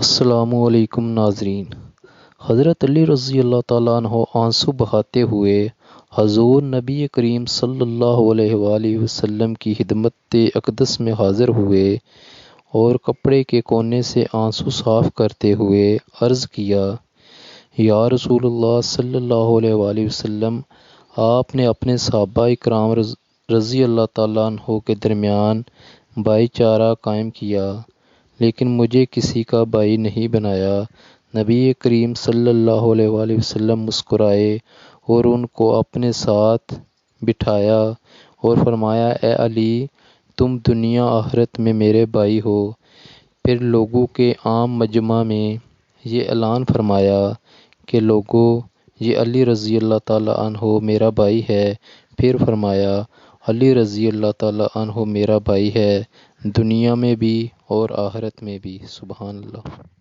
السلام علیکم ناظرین۔ حضرت علی رضی اللہ تعالیٰ عنہ آنسو بہاتے ہوئے حضور نبی کریم صلی اللہ علیہ وآلہ وسلم کی خدمت اقدس میں حاضر ہوئے اور کپڑے کے کونے سے آنسو صاف کرتے ہوئے عرض کیا، یا رسول اللہ صلی اللہ علیہ وآلہ وسلم، آپ نے اپنے صحابہ اکرام رضی اللہ تعالیٰ عنہ کے درمیان بھائی چارہ قائم کیا، لیکن مجھے کسی کا بھائی نہیں بنایا۔ نبی کریم صلی اللہ علیہ وآلہ وسلم مسکرائے اور ان کو اپنے ساتھ بٹھایا اور فرمایا، اے علی، تم دنیا آخرت میں میرے بھائی ہو۔ پھر لوگوں کے عام مجمع میں یہ اعلان فرمایا کہ لوگو، یہ علی رضی اللہ تعالیٰ عنہ میرا بھائی ہے۔ پھر فرمایا، علی رضی اللہ تعالیٰ عنہ میرا بھائی ہے، دنیا میں بھی اور آخرت میں بھی۔ سبحان اللہ۔